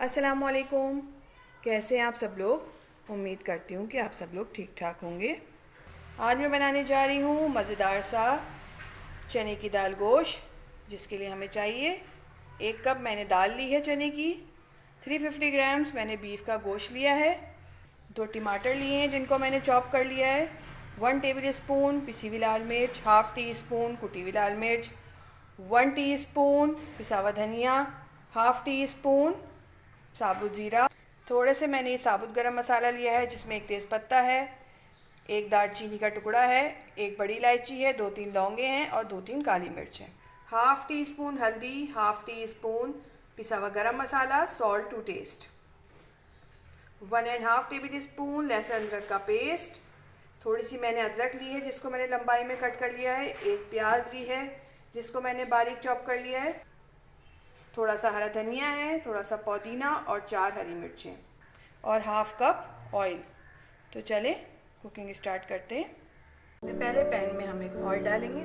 अस्सलामुअलैकुम। कैसे हैं आप सब लोग। उम्मीद करती हूँ कि आप सब लोग ठीक ठाक होंगे। आज मैं बनाने जा रही हूँ मज़ेदार सा चने की दाल गोश्त, जिसके लिए हमें चाहिए 1 कप मैंने दाल ली है चने की, 350 ग्राम्स मैंने बीफ का गोश्त लिया है, 2 टमाटर लिए हैं जिनको मैंने चॉप कर लिया है, 1 टेबल स्पून पिसी हुई लाल मिर्च, हाफ़ टी स्पून कुटी हुई लाल मिर्च, 1 टीस्पून पिसा हुआ धनिया, हाफ़ टी स्पून साबुत ज़ीरा, थोड़े से मैंने ये साबुत गरम मसाला लिया है जिसमें 1 तेज़पत्ता है, 1 दालचीनी का टुकड़ा है, 1 बड़ी इलायची है, 2-3 लौंगे हैं और 2-3 काली मिर्च हैं, हाफ़ टी स्पून हल्दी, हाफ़ टी स्पून पिसा हुआ गरम मसाला, salt to taste, 1½ tablespoon लहसुन अदरक का पेस्ट, थोड़ी सी मैंने अदरक ली है जिसको मैंने लंबाई में कट कर लिया है, 1 प्याज ली है जिसको मैंने बारीक चॉप कर लिया है, थोड़ा सा हरा धनिया है, थोड़ा सा पुदीना और 4 हरी मिर्चें और हाफ़ कप ऑयल। तो चले कुकिंग स्टार्ट करते हैं। तो पहले पैन में हम एक ऑयल डालेंगे,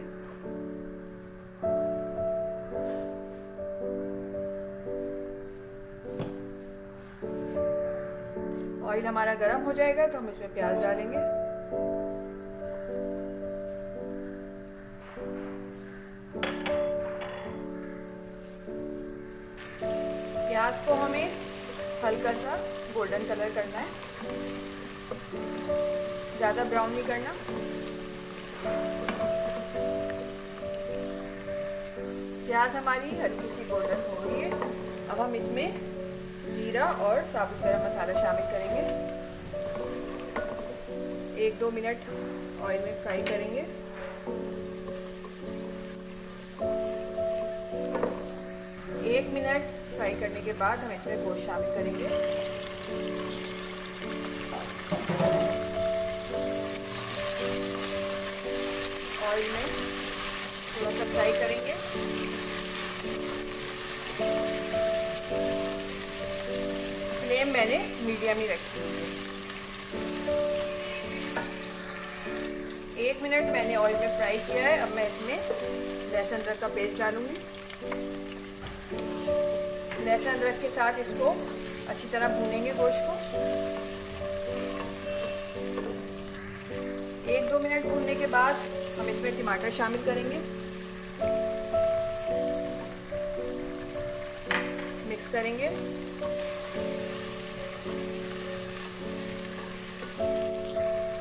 ऑयल हमारा गर्म हो जाएगा तो हम इसमें प्याज डालेंगे। प्याज को हमें हल्का सा गोल्डन कलर करना है, ज़्यादा ब्राउन नहीं करना। प्याज हमारी हल्की सी गोल्डन हो गई है। अब हम इसमें ज़ीरा और साबुत गरम मसाला शामिल करेंगे, 1-2 मिनट ऑयल में फ्राई करेंगे। एक मिनट फ्राई करने के बाद हम इसमें गोश्त शामिल करेंगे। ऑयल में थोड़ा सा फ्राई करेंगे। फ्लेम मैंने मीडियम ही रखी है। 1 मिनट मैंने ऑयल में फ्राई किया है। अब मैं इसमें लहसुन अदरक का पेस्ट डालूंगी। लहसुन अदरक के साथ इसको अच्छी तरह भूनेंगे गोश्त को। 1-2 मिनट भूनने के बाद हम इसमें टमाटर शामिल करेंगे, मिक्स करेंगे।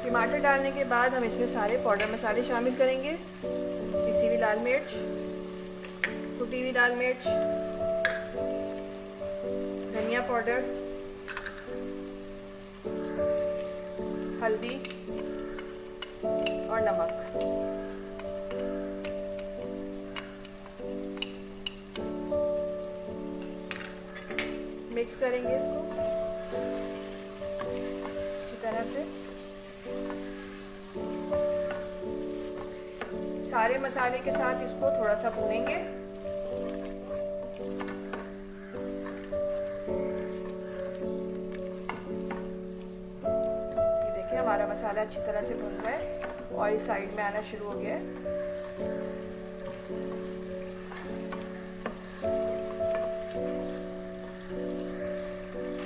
टमाटर डालने के बाद हम इसमें सारे पाउडर मसाले शामिल करेंगे, पिसी हुई लाल मिर्च, कुटी हुई लाल मिर्च, धनिया पाउडर, हल्दी और नमक। मिक्स करेंगे इसको अच्छी तरह से। सारे मसाले के साथ इसको थोड़ा सा भूनेंगे। ये देखिए हमारा मसाला अच्छी तरह से भुन गया है, ऑयल साइड में आना शुरू हो गया है।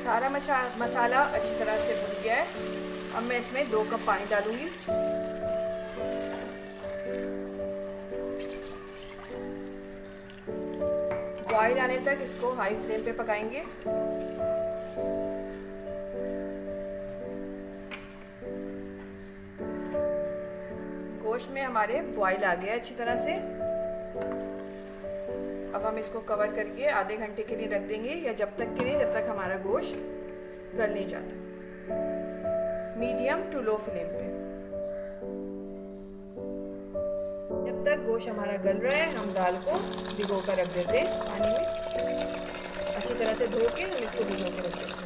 सारा मसाला अच्छी तरह से भुन गया है। अब मैं इसमें 2 कप पानी डालूंगी। बॉईल आने तक इसको हाई फ्लेम पे पकाएंगे। गोश्त में हमारे बॉईल आ गया अच्छी तरह से। अब हम इसको कवर करके आधे घंटे के लिए रख देंगे, या जब तक हमारा गोश्त गल नहीं जाता। मीडियम टू लो फ्लेम पे। जब तक गोश्त हमारा गल रहा है हम दाल को भिगो कर रख देते हैं पानी में। अच्छी तरह से धो के हम इसको भिगो कर रख देते हैं।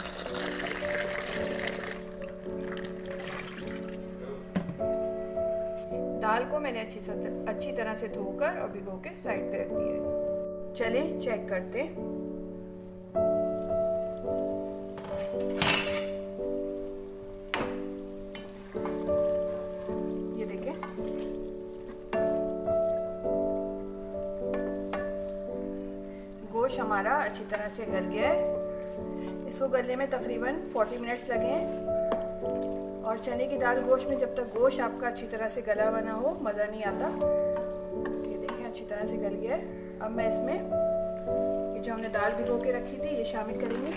दाल को मैंने अच्छी तरह से धोकर और भिगो के साइड पे रख दिया है। चलें चेक करते हैं। ये देखें गोश्त हमारा अच्छी तरह से गल गया है। इसको गलने में तकरीबन 40 मिनट्स लगे हैं। और चने की दाल गोश्त में जब तक गोश्त आपका अच्छी तरह से गला बना हो मज़ा नहीं आता। ये देखें अच्छी तरह से गल गया है। अब मैं इसमें ये जो हमने दाल भिगो के रखी थी ये शामिल करेंगे।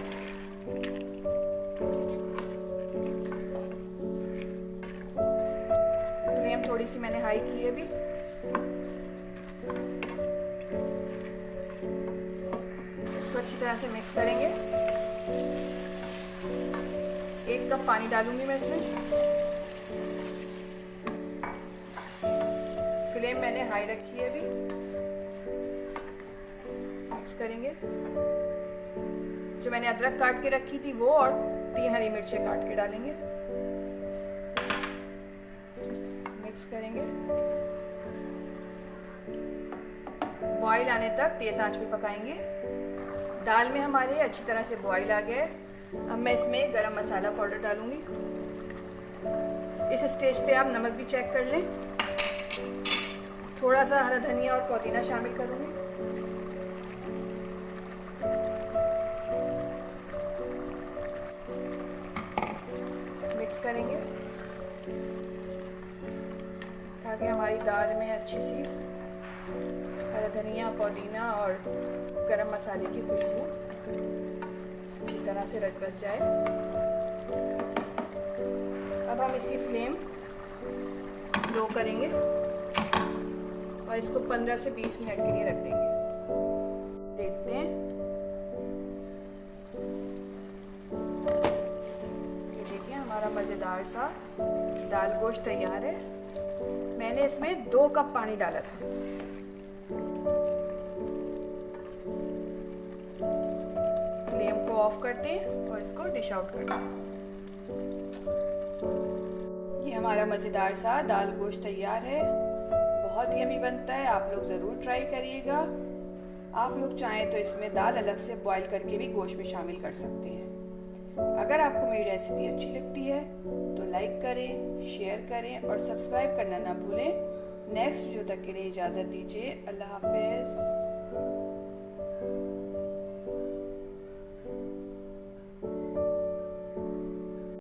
फ्लेम थोड़ी सी मैंने हाई की है अभी। इसको अच्छी तरह से मिक्स करेंगे। 1 कप पानी डालूंगी मैं इसमें। फ्लेम मैंने हाई रखी है अभी। मिक्स करेंगे। जो मैंने अदरक काट के रखी थी वो और 3 हरी मिर्चें काट के डालेंगे। मिक्स करेंगे। बॉईल आने तक तेज आंच पे पकाएंगे। दाल में हमारे अच्छी तरह से बॉईल आ गया है। अब मैं इसमें गरम मसाला पाउडर डालूंगी। इस स्टेज पे आप नमक भी चेक कर लें। थोड़ा सा हरा धनिया और पुदीना शामिल करूंगी। मिक्स करेंगे ताकि हमारी दाल में अच्छी सी हरा धनिया, पुदीना और गरम मसाले की खुशबू अच्छी तरह से रच बस जाए। अब हम इसकी फ्लेम लो करेंगे और इसको 15 से 20 मिनट के लिए रख देंगे। देखते हैं। ये देखिए हमारा मज़ेदार सा दाल गोश्त तैयार है। मैंने इसमें 2 कप पानी डाला था। फ्लेम को ऑफ करते हैं और इसको डिश आउट करते हैं। ये हमारा मज़ेदार सा दाल गोश्त तैयार है। बहुत यमी बनता है। आप लोग ज़रूर ट्राई करिएगा। आप लोग चाहें तो इसमें दाल अलग से बॉईल करके भी गोश्त में शामिल कर सकते हैं। अगर आपको मेरी रेसिपी अच्छी लगती है तो लाइक करें, शेयर करें और सब्सक्राइब करना ना भूलें। नेक्स्ट वीडियो तक के लिए इजाज़त दीजिए। अल्लाह हाफ़िज़।